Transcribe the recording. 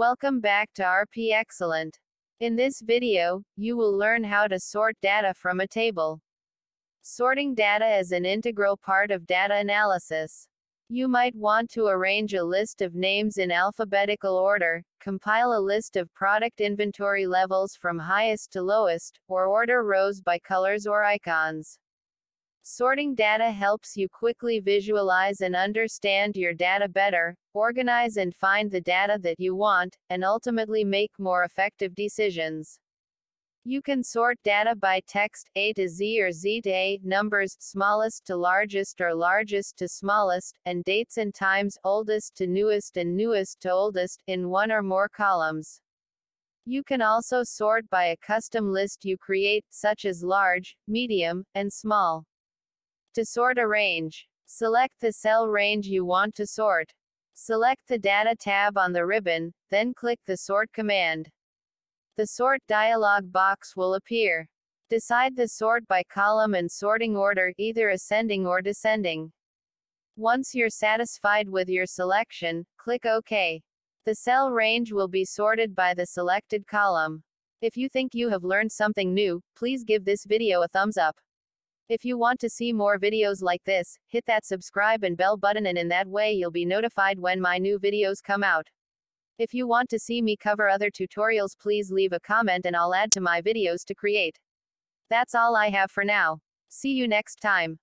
Welcome back to RP Excellent. In this video, you will learn how to sort data from a table. Sorting data is an integral part of data analysis. You might want to arrange a list of names in alphabetical order, compile a list of product inventory levels from highest to lowest, or order rows by colors or icons. Sorting data helps you quickly visualize and understand your data better, organize and find the data that you want, and ultimately make more effective decisions. You can sort data by text, A to Z or Z to A, numbers, smallest to largest or largest to smallest, and dates and times, oldest to newest and newest to oldest, in one or more columns. You can also sort by a custom list you create, such as large, medium, and small. To sort a range, select the cell range you want to sort. Select the Data tab on the ribbon, then click the Sort command. The Sort dialog box will appear. Decide the sort by column and sorting order, either ascending or descending. Once you're satisfied with your selection, click OK. The cell range will be sorted by the selected column. If you think you have learned something new, please give this video a thumbs up. If you want to see more videos like this, hit that subscribe and bell button, and in that way you'll be notified when my new videos come out. If you want to see me cover other tutorials, please leave a comment and I'll add to my videos to create. That's all I have for now. See you next time.